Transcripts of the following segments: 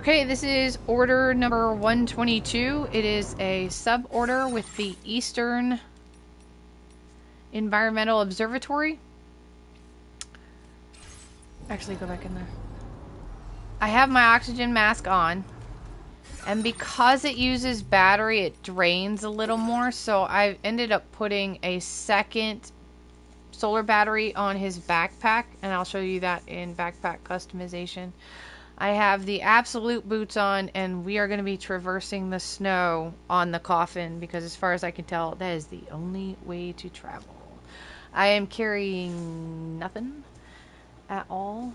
Okay, this is order number 122. It is a sub-order with the Eastern Environmental Observatory. Actually, go back in there. I have my oxygen mask on. And because it uses battery, it drains a little more. So I ended up putting a second solar battery on his backpack. And I'll show you that in backpack customization. I have the absolute boots on, and we are going to be traversing the snow on the coffin because as far as I can tell, that is the only way to travel. I am carrying nothing at all.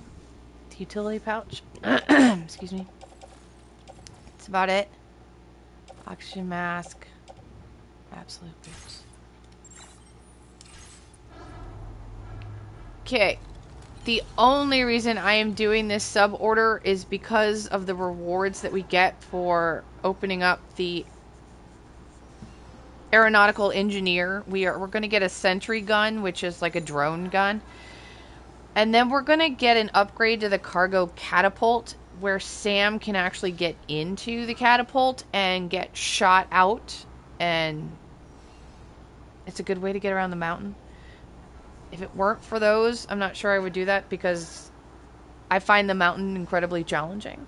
The utility pouch. Excuse me. That's about it. Oxygen mask. Absolute boots. Okay. The only reason I am doing this sub-order is because of the rewards that we get for opening up the Aeronautical Engineer. We're going to get a sentry gun, which is like a drone gun. And then we're going to get an upgrade to the Cargo Catapult, where Sam can actually get into the catapult and get shot out. And it's a good way to get around the mountain. If it weren't for those, I'm not sure I would do that because I find the mountain incredibly challenging.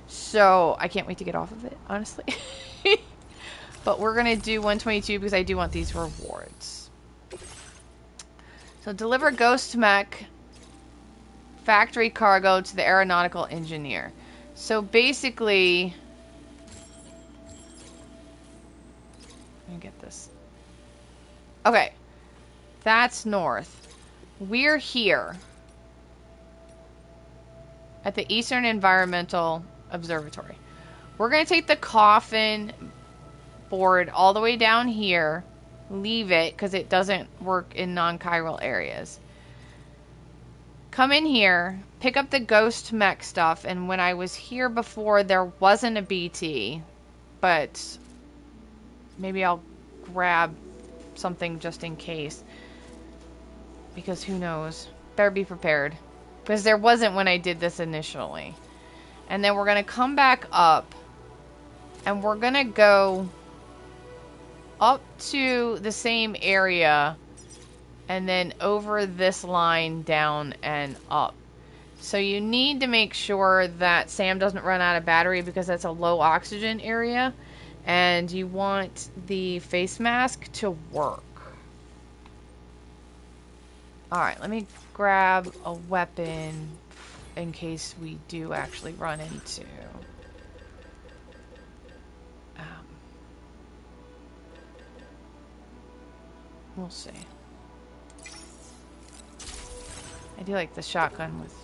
So I can't wait to get off of it, honestly. But we're going to do 122 because I do want these rewards. So deliver ghost mech factory cargo to the Aeronautical Engineer. So basically, let me get this. Okay, that's north. We're here at the Eastern Environmental Observatory. We're going to take the coffin board all the way down here, leave it because it doesn't work in non-chiral areas. Come in here, pick up the ghost mech stuff, and when I was here before there wasn't a BT, but maybe I'll grab something just in case. Because who knows? Better be prepared. Because there wasn't when I did this initially. And then we're going to come back up. And we're going to go up to the same area. And then over this line down and up. So you need to make sure that Sam doesn't run out of battery because that's a low oxygen area. And you want the face mask to work. Alright, let me grab a weapon in case we do actually run into... we'll see. I do like the shotgun with...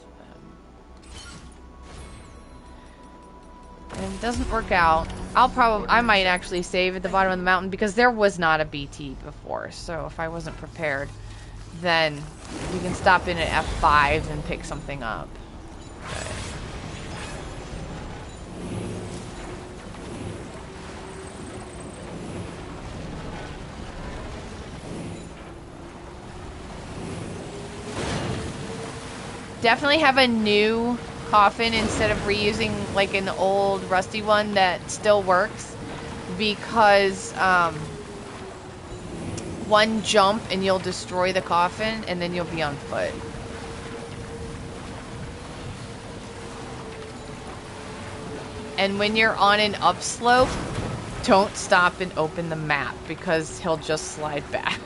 and if it doesn't work out, I might actually save at the bottom of the mountain because there was not a BT before, so if I wasn't prepared... then we can stop in at F5 and pick something up. But definitely have a new coffin instead of reusing like an old rusty one that still works because one jump and you'll destroy the coffin and then you'll be on foot. And when you're on an upslope, don't stop and open the map because he'll just slide back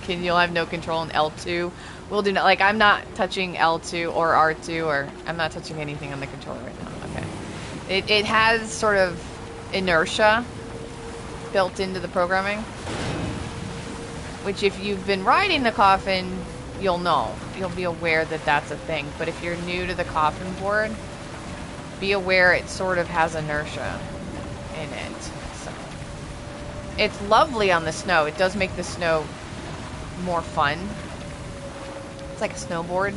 and you'll have no control in L2. We'll do not, like I'm not touching L2 or R2 or I'm not touching anything on the controller right now. Okay. It has sort of inertia built into the programming. Which if you've been riding the coffin, you'll know. You'll be aware that that's a thing. But if you're new to the coffin board, be aware it sort of has inertia in it. So it's lovely on the snow. It does make the snow more fun. It's like a snowboard.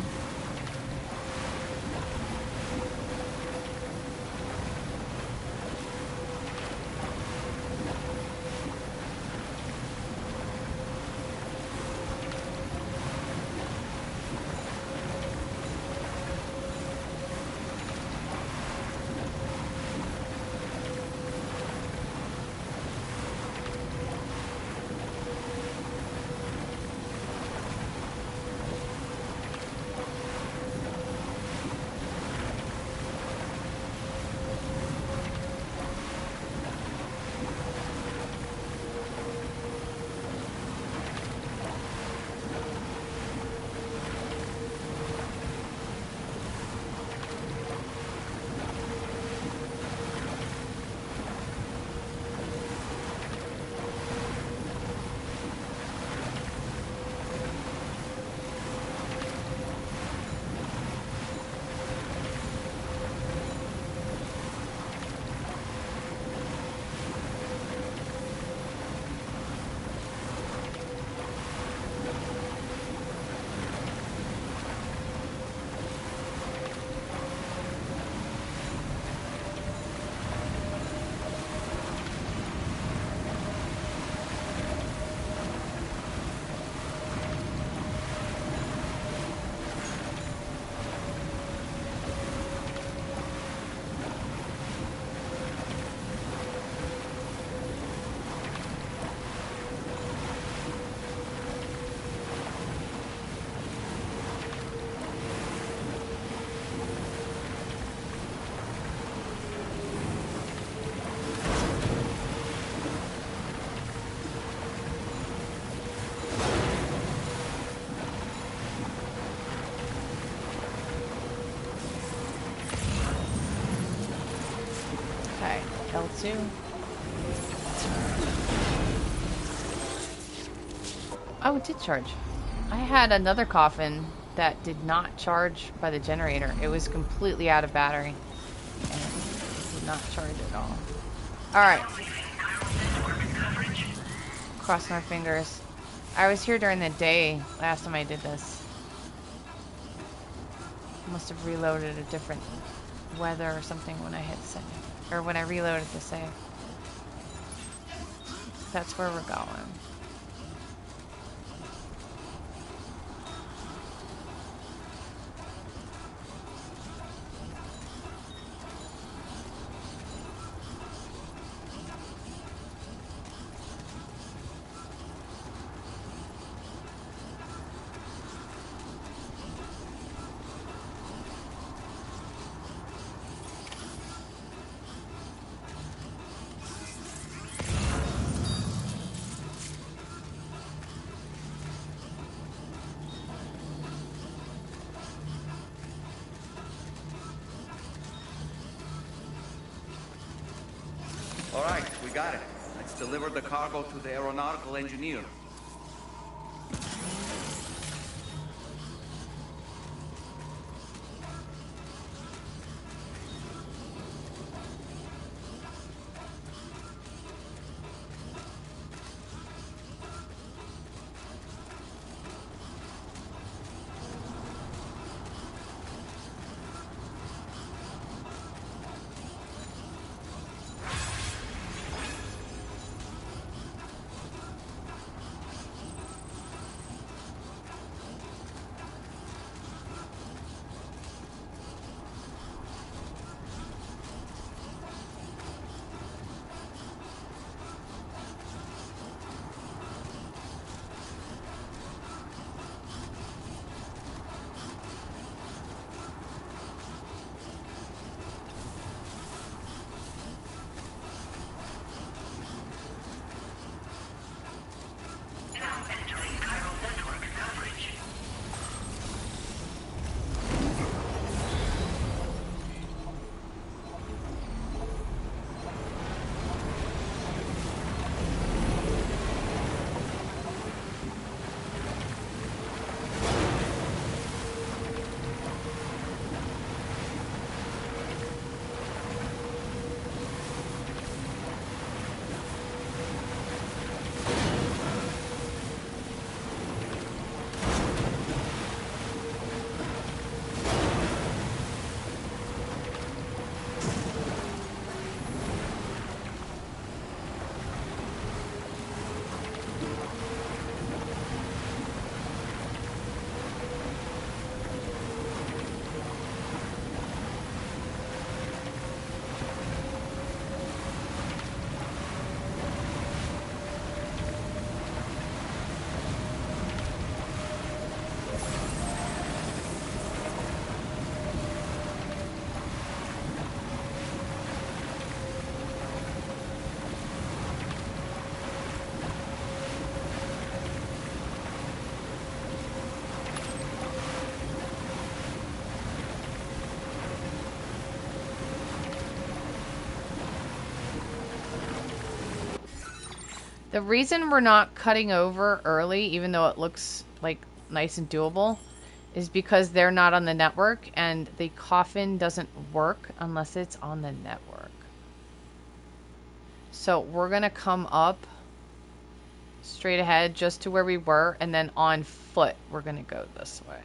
L2. Oh, it did charge. I had another coffin that did not charge by the generator. It was completely out of battery. And it did not charge at all. Alright. Crossing our fingers. I was here during the day last time I did this. Must have reloaded a different weather or something when I hit save. Or when I reloaded the save. That's where we're going. All right, we got it. Let's deliver the cargo to the Aeronautical Engineer. The reason we're not cutting over early, even though it looks like nice and doable, is because they're not on the network and the coffin doesn't work unless it's on the network. So we're going to come up straight ahead just to where we were, and then on foot we're going to go this way.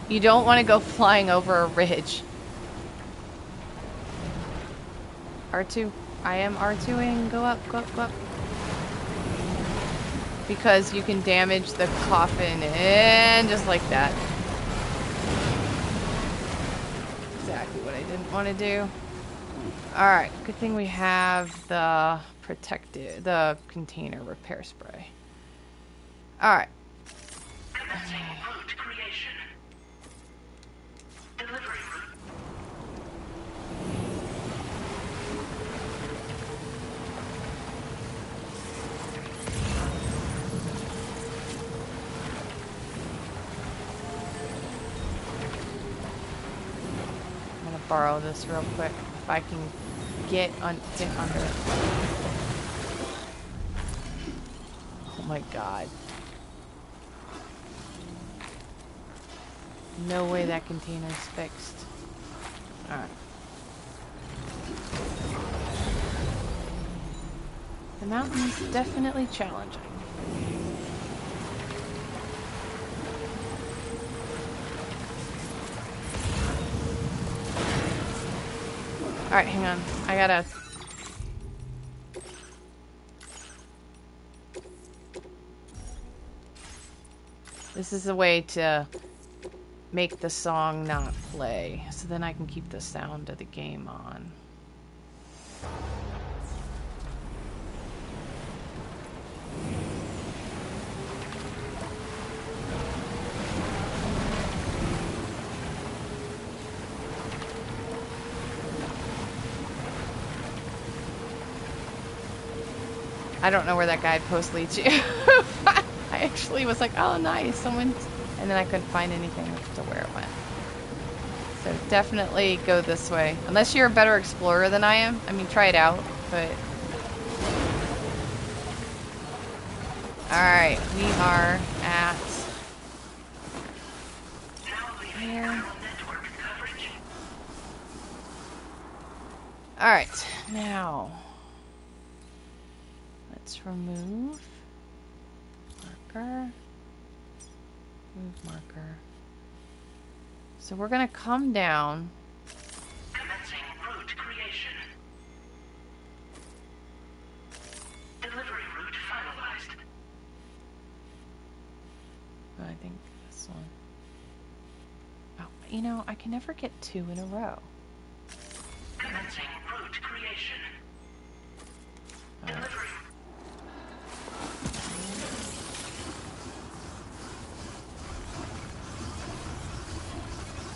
You don't want to go flying over a ridge. R2. I am R2ing. Go up, go up, go up. Because you can damage the coffin and just like that. Exactly what I didn't want to do. Alright, good thing we have the the container repair spray. Alright. Commencing route creation. Delivery route. I'm gonna borrow this real quick if I can get under it. Oh my god. No way that container's fixed. Alright. The mountain's definitely challenging. Alright, hang on. I gotta... This is a way to make the song not play, so then I can keep the sound of the game on. I don't know where that guidepost leads you. I actually was like, oh nice, someone... And then I couldn't find anything as to where it went. So definitely go this way. Unless you're a better explorer than I am. I mean, try it out, but... Alright, we are at... Here. Alright, now... Let's remove... Marker... Move marker. So we're gonna come down. Commencing route creation. Delivery route finalized. Oh, I think this one. Oh, you know, I can never get 2 in a row. Commencing route creation. Delivery.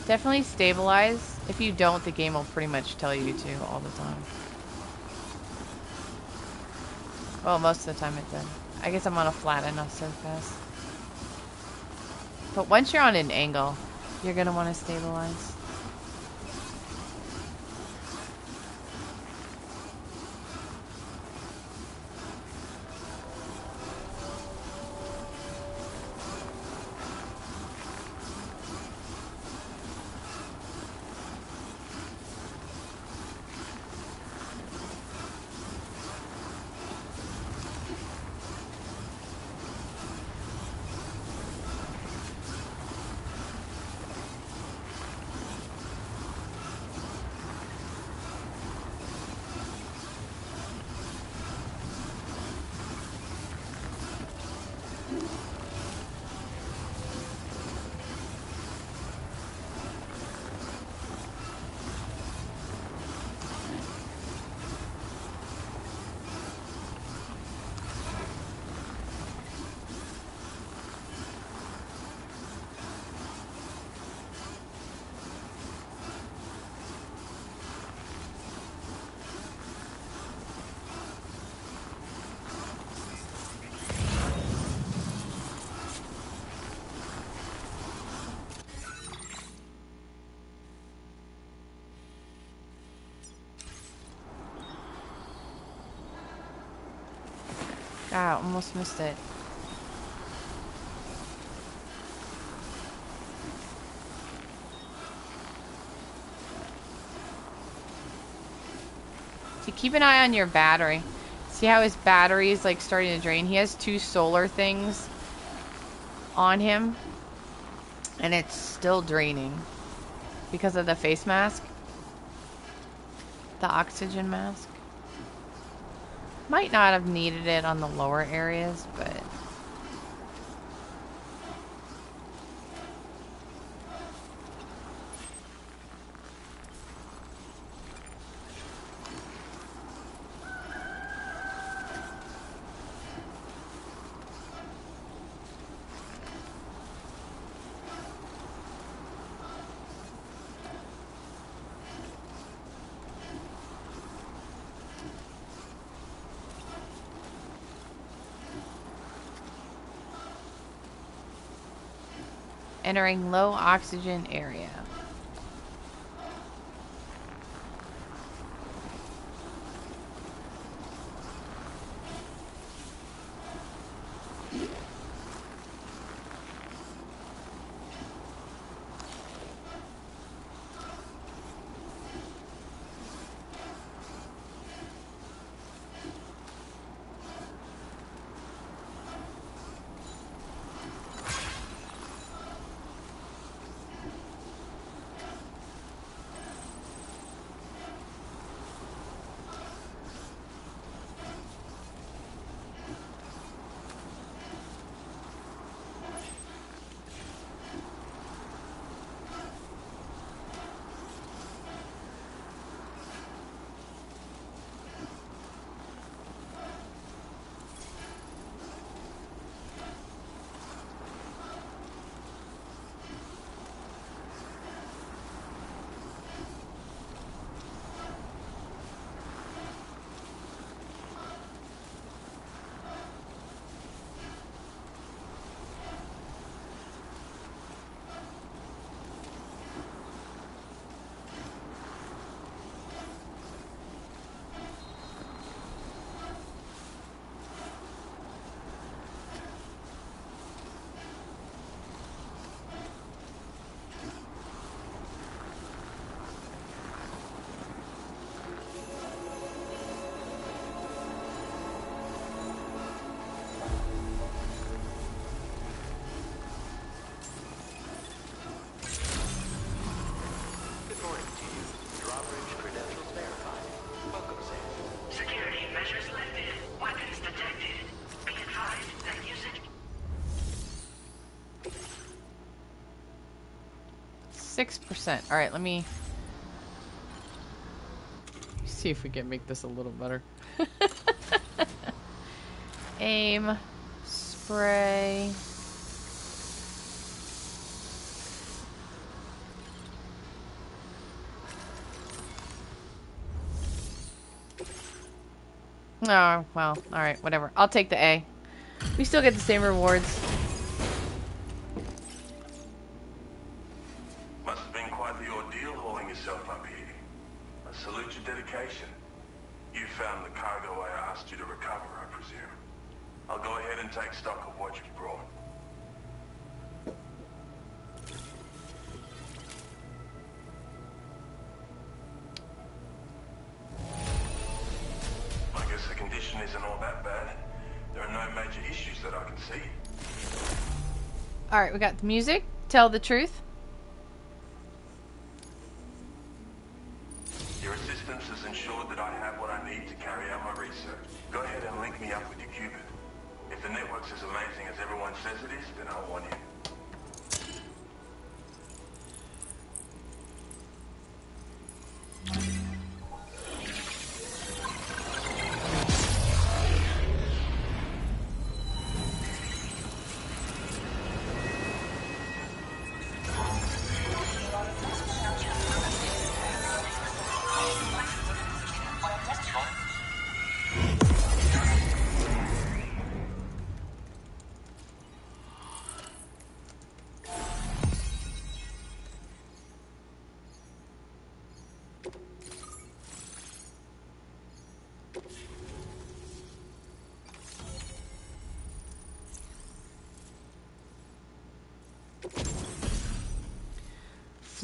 Definitely stabilize. If you don't, the game will pretty much tell you to all the time. Well, most of the time it did. I guess I'm on a flat enough surface. But once you're on an angle, you're going to want to stabilize. Ah, almost missed it. So keep an eye on your battery. See how his battery is like starting to drain? He has 2 solar things on him. And it's still draining because of the face mask. The oxygen mask. Might not have needed it on the lower areas, but... Entering low oxygen area. Security measures lifted. Weapons detected. Be advised that usage... 6%. Alright, let me see if we can make this a little better. Aim. Spray. Oh, well, alright, whatever. I'll take the A. We still get the same rewards. Must have been quite the ordeal hauling yourself up here. I salute your dedication. You found the cargo I asked you to recover, I presume. I'll go ahead and take stock of what you've brought. I guess the condition isn't all that bad. There are no major issues that I can see. Alright, we got the music. Tell the truth. Your assistance has ensured that I have what I need to carry out my research. Go ahead and link me up with your qubit. If the network's as amazing as everyone says it is, then I'll want you.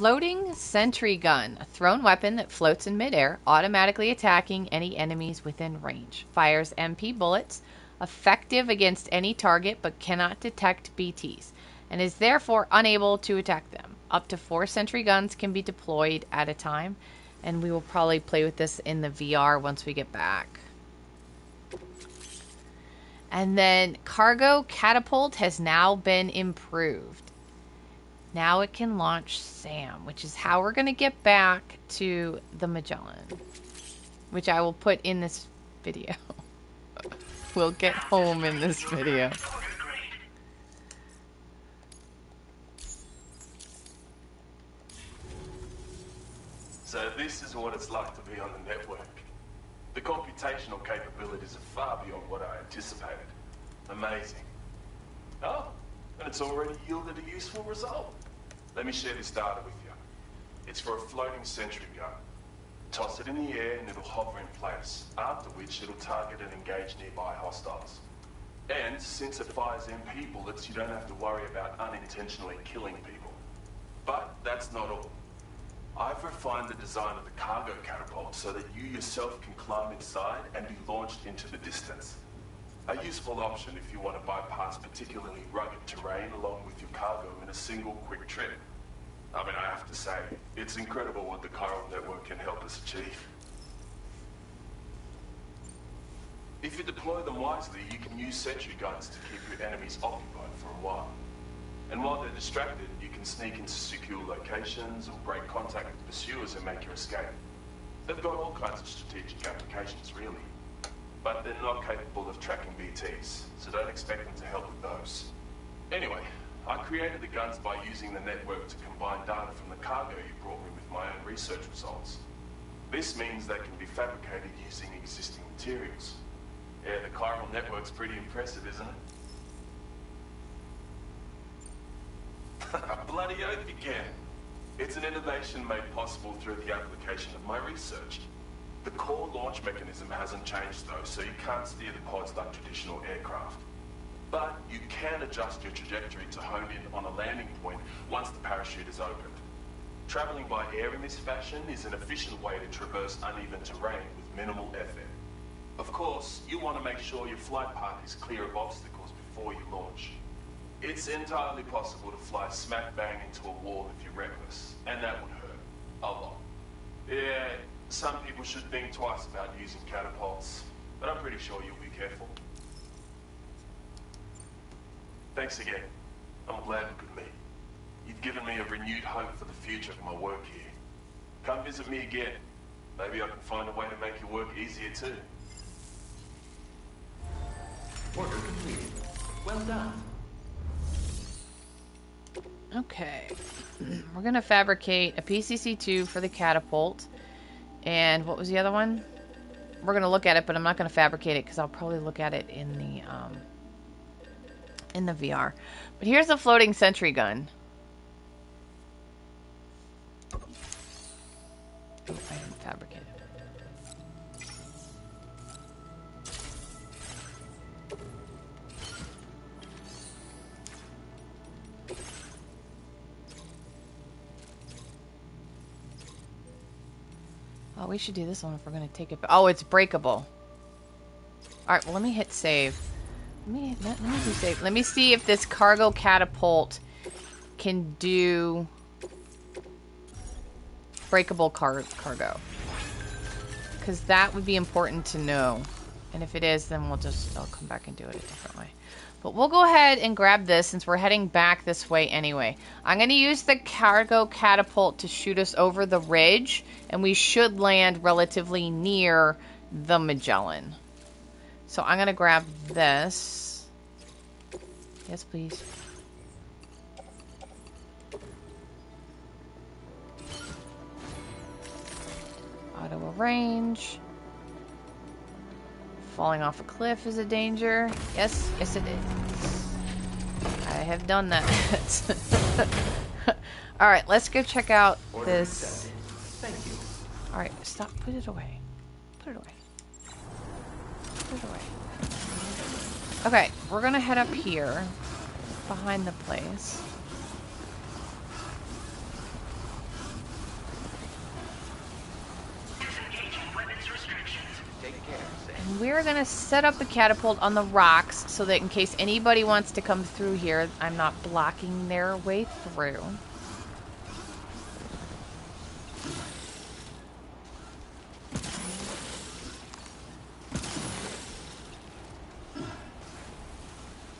Floating Sentry Gun. A thrown weapon that floats in midair, automatically attacking any enemies within range. Fires MP bullets. Effective against any target, but cannot detect BTs. and is therefore unable to attack them. Up to 4 sentry guns can be deployed at a time, and we will probably play with this in the VR once we get back. And then Cargo Catapult has now been improved. Now it can launch Sam, which is how we're going to get back to the Magellan, which I will put in this video. We'll get home in this video. So this is what it's like to be on the network. The computational capabilities are far beyond what I anticipated. Amazing. Oh, and it's already yielded a useful result. Let me share this data with you. It's for a floating sentry gun. Toss it in the air and it'll hover in place, after which it'll target and engage nearby hostiles. And since it fires MP bullets, you don't have to worry about unintentionally killing people. But that's not all. I've refined the design of the Cargo Catapult so that you yourself can climb inside and be launched into the distance. A useful option if you want to bypass particularly rugged terrain along with your cargo in a single quick trip. I mean, I have to say, it's incredible what the chiral network can help us achieve. If you deploy them wisely, you can use sentry guns to keep your enemies occupied for a while. And while they're distracted, you can sneak into secure locations or break contact with pursuers and make your escape. They've got all kinds of strategic applications, really. But they're not capable of tracking BTs, so don't expect them to help with those. Anyway, I created the guns by using the network to combine data from the cargo you brought me with my own research results. This means they can be fabricated using existing materials. Yeah, the chiral network's pretty impressive, isn't it? Bloody oath you can. It's an innovation made possible through the application of my research. The core launch mechanism hasn't changed though, so you can't steer the pods like traditional aircraft. But you can adjust your trajectory to hone in on a landing point once the parachute is opened. Traveling by air in this fashion is an efficient way to traverse uneven terrain with minimal effort. Of course, you want to make sure your flight path is clear of obstacles before you launch. It's entirely possible to fly smack bang into a wall if you're reckless, and that would hurt a lot. Yeah, some people should think twice about using catapults, but I'm pretty sure you'll be careful. Thanks again. I'm glad we could meet. You've given me a renewed hope for the future of my work here. Come visit me again. Maybe I can find a way to make your work easier too. Order completed. Well done. Okay. We're going to fabricate a PCC-2 for the catapult. And what was the other one? We're going to look at it, but I'm not going to fabricate it because I'll probably look at it in the VR. But here's the floating sentry gun. Oh, I didn't fabricate it. Oh, we should do this one if we're going to take it. Oh, it's breakable. Alright, well, let me hit save. Let me do save. Let me see if this Cargo Catapult can do breakable cargo. Because that would be important to know. And if it is, then I'll come back and do it a different way. But we'll go ahead and grab this since we're heading back this way anyway. I'm going to use the Cargo Catapult to shoot us over the ridge. And we should land relatively near the Magellan. So I'm going to grab this. Yes, please. Auto arrange. Falling off a cliff is a danger. Yes, yes it is. I have done that. Alright, let's go check out this. Thank you. Alright, stop. Put it away. Put it away. Put it away. Okay, we're gonna head up here. Behind the place. Disengaging weapons restrictions. Take care, Sam. We're gonna set up the catapult on the rocks so that in case anybody wants to come through here, I'm not blocking their way through.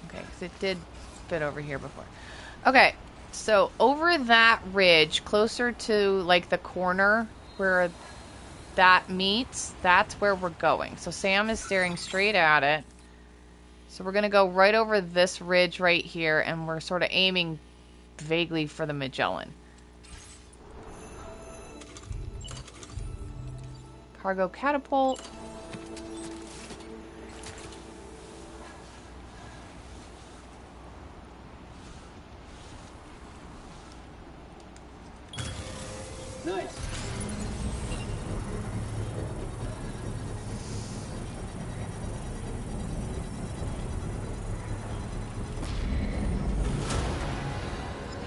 Okay, because it did fit over here before. Okay, so over that ridge, closer to like the corner where that meets, that's where we're going. So Sam is staring straight at it. So we're going to go right over this ridge right here, and we're sort of aiming vaguely for the Magellan. Cargo Catapult. Nice.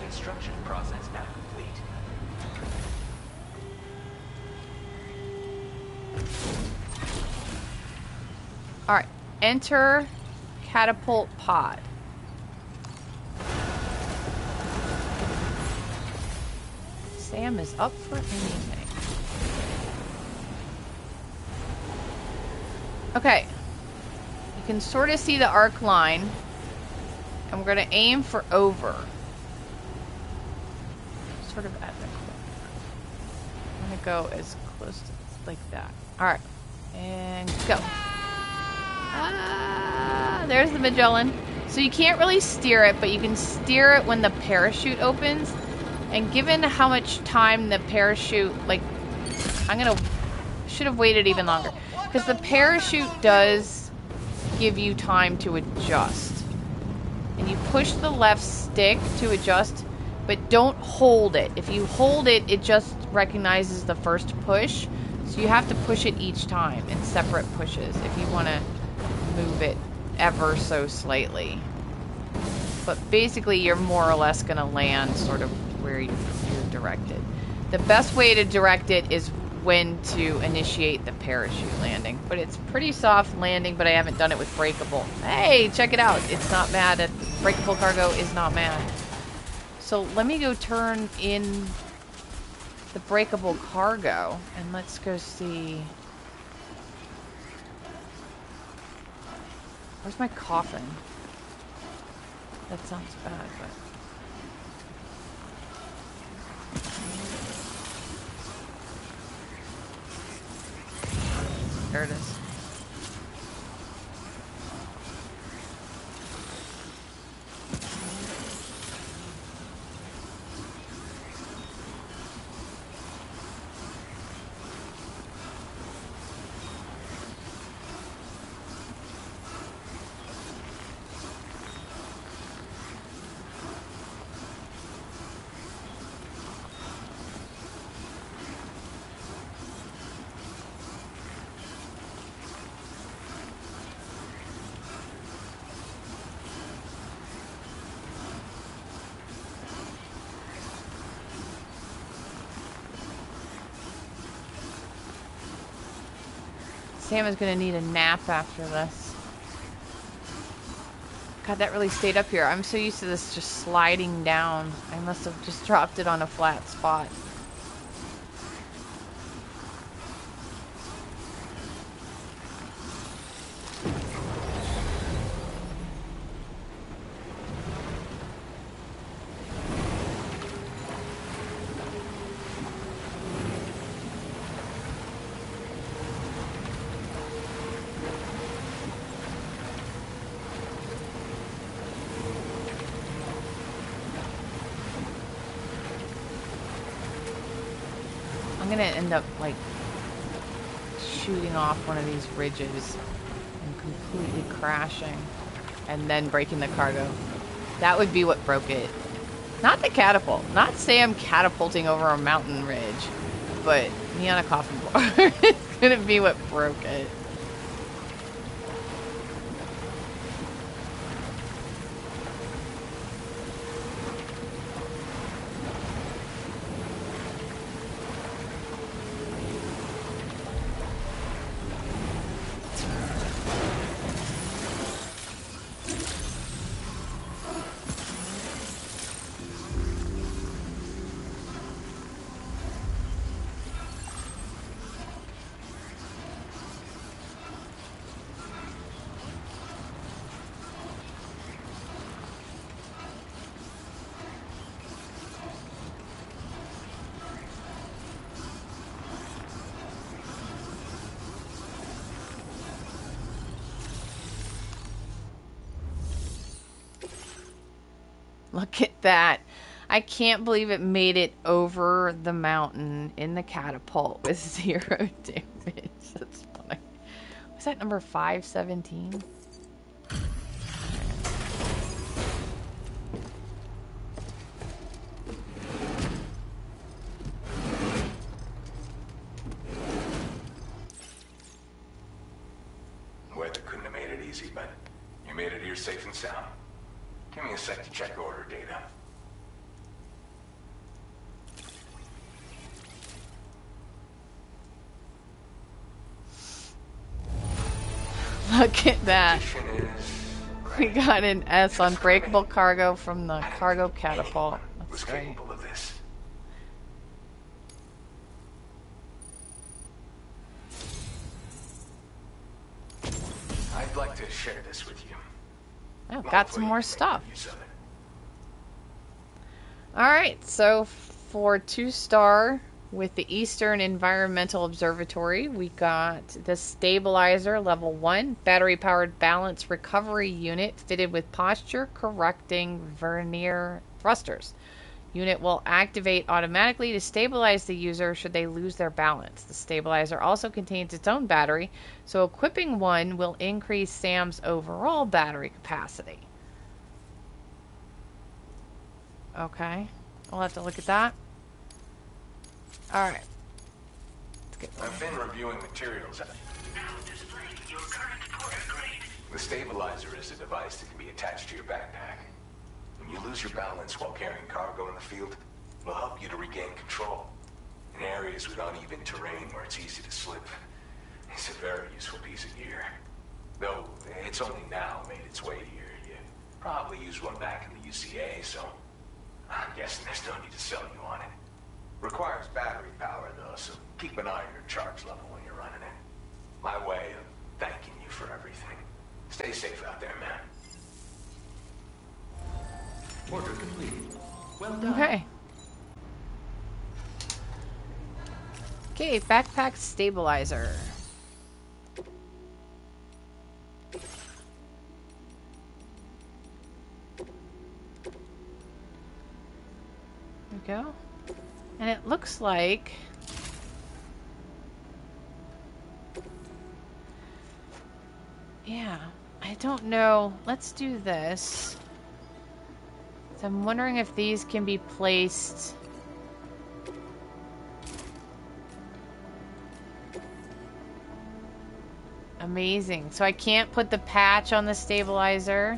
Construction process now complete. Alright, enter catapult pod. Sam is up for anything. Okay. You can sort of see the arc line. And we're going to aim for over. Sort of at the corner. I'm going to go as close to like that. Alright. And go. Ah, there's the Magellan. So you can't really steer it, but you can steer it when the parachute opens. And given how much time the parachute, like, should have waited even longer. Because the parachute does give you time to adjust. And you push the left stick to adjust, but don't hold it. If you hold it, it just recognizes the first push. So you have to push it each time in separate pushes if you want to move it ever so slightly. But basically, you're more or less going to land sort of where you're directed. The best way to direct it is when to initiate the parachute landing. But it's pretty soft landing, but I haven't done it with breakable. Hey, check it out. It's not mad at breakable cargo is not mad. So let me go turn in the breakable cargo and let's go see. Where's my coffin? That sounds bad, but there it is. Sam is going to need a nap after this. God, that really stayed up here. I'm so used to this just sliding down. I must have just dropped it on a flat spot. I'm gonna end up like shooting off one of these ridges and completely crashing and then breaking the cargo. That would be what broke it. Not the catapult. Not Sam catapulting over a mountain ridge, but me on a coffin board. It's gonna be what broke it. Look at that. I can't believe it made it over the mountain in the catapult with 0 damage. That's funny. Was that number 517? Weather couldn't have made it easy, but you made it here safe and sound. Give me a sec to check order data. Look at that. Mission is... We got an S on breakable cargo from the Cargo Catapult. Was That's great. capable of this. I'd like to share this with you. Oh, got some more stuff. Use of it. Alright, so for 2-star with the Eastern Environmental Observatory, we got the Stabilizer Level 1 battery-powered balance recovery unit fitted with posture correcting vernier thrusters. Unit will activate automatically to stabilize the user should they lose their balance. The stabilizer also contains its own battery, so equipping one will increase Sam's overall battery capacity. Okay, we'll have to look at that. Alright. Let's get I've been reviewing materials. Now displaying your current order grade. The stabilizer is a device that can be attached to your backpack. When you lose your balance while carrying cargo in the field, it'll help you to regain control. In areas with uneven terrain where it's easy to slip, it's a very useful piece of gear. Though it's only now made its way here. You probably used one back in the UCA, so I'm guessing there's no need to sell you on it. Requires battery power though, so keep an eye on your charge level when you're running it. My way of thanking you for everything. Stay safe out there, man. Order complete. Well done. Okay. Okay, backpack stabilizer. There we go. And it looks like yeah, I don't know. Let's do this. So I'm wondering if these can be placed. Amazing. So I can't put the patch on the stabilizer.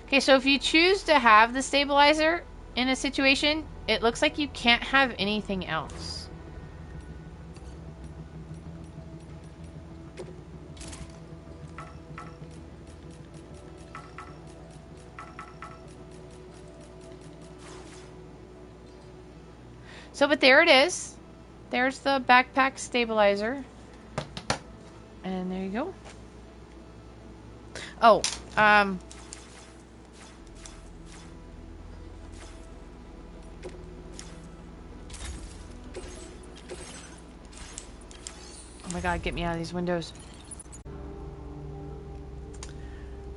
Okay, so if you choose to have the stabilizer in a situation, it looks like you can't have anything else. So, but there it is. There's the backpack stabilizer. And there you go. Oh, oh my god, get me out of these windows.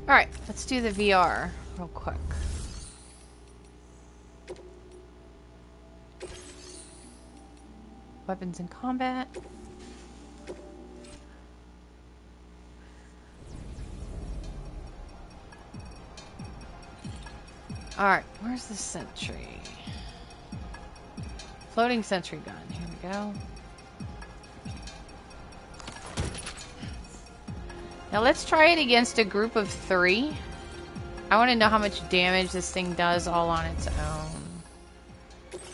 Alright, let's do the VR real quick. Weapons in combat. Alright, where's the sentry? Floating sentry gun, here we go. Now let's try it against a group of 3. I want to know how much damage this thing does all on its own.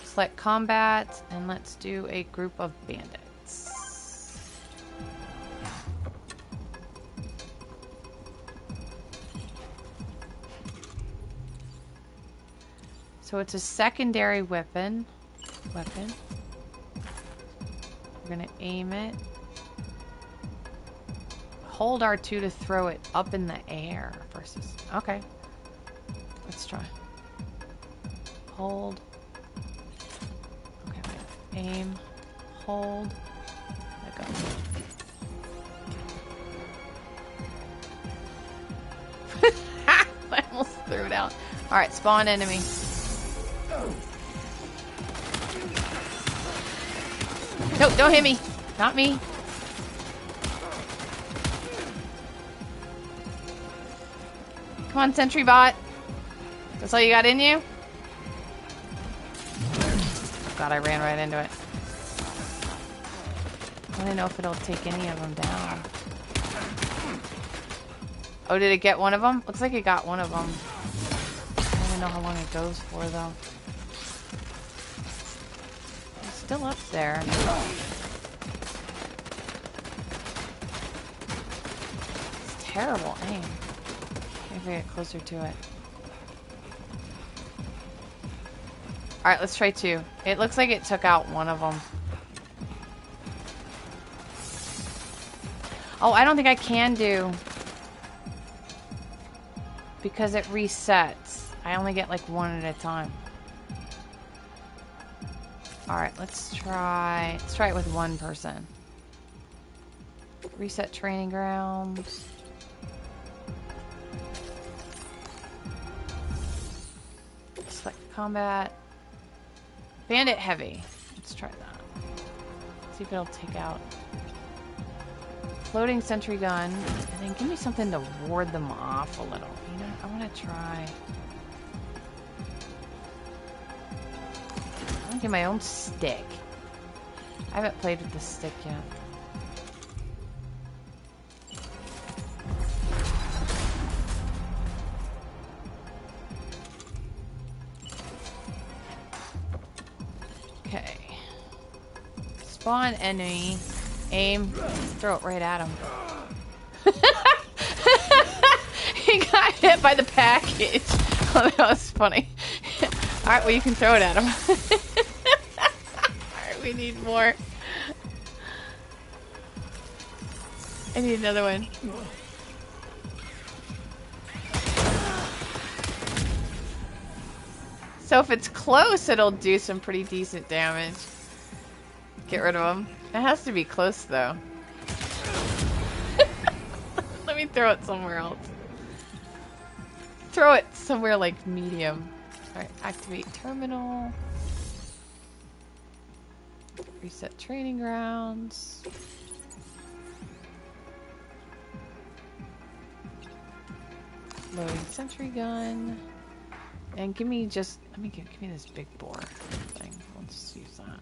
Select combat, and let's do a group of bandits. So it's a secondary weapon. We're gonna aim it. Hold R2 to throw it up in the air versus... Okay. let's try. Hold. Okay, wait. Aim. Hold. Let go. I almost threw it out. Alright, spawn enemy. No, don't hit me. Not me. Come on, Sentry Bot. That's all you got in you? Oh god, I ran right into it. I don't know if it'll take any of them down. Oh, did it get one of them? Looks like it got one of them. I don't even know how long it goes for, though. It's still up there. It's terrible aim. Maybe I get closer to it. Alright, let's try 2. It looks like it took out one of them. Oh, I don't think I can do... because it resets. I only get like one at a time. Alright, let's try it with one person. Reset training grounds. Select combat. Bandit heavy. Let's try that. See if it'll take out. Floating sentry gun. And then give me something to ward them off a little. You know, I want to try. I want to get my own stick. I haven't played with the stick yet. Okay. Spawn enemy. Aim. Throw it right at him. He got hit by the package. Oh, that was funny. Alright, well you can throw it at him. Alright, we need more. I need another one. So if it's close, it'll do some pretty decent damage. Get rid of him. It has to be close, though. Let me throw it somewhere else. Throw it somewhere, like, medium. Alright, activate terminal. Reset training grounds. Loading sentry gun. And give me just... give me this big bore thing. Let's use that.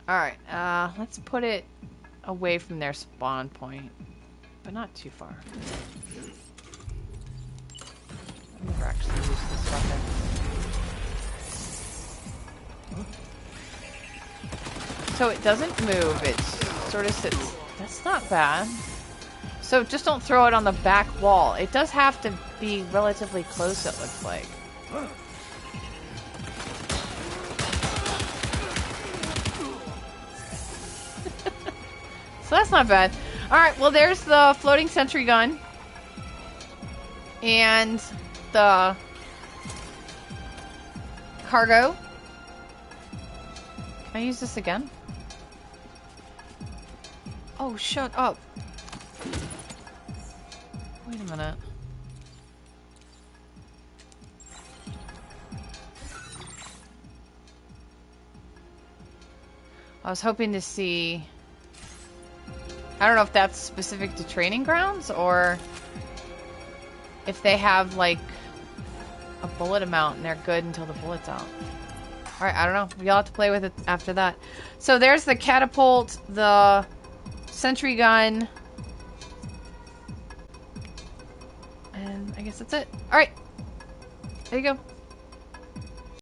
Alright, let's put it away from their spawn point, but not too far. I've never actually used this weapon. So it doesn't move, it sort of sits. That's not bad. So just don't throw it on the back wall. It does have to be relatively close, it looks like. So that's not bad. Alright, well there's the floating sentry gun. And the cargo. Can I use this again? Oh, shut up. Wait a minute. I was hoping to see... I don't know if that's specific to training grounds or if they have like a bullet amount and they're good until the bullet's out. Alright, I don't know. You'll have to play with it after that. So there's the catapult, the sentry gun, and I guess that's it. Alright. There you go.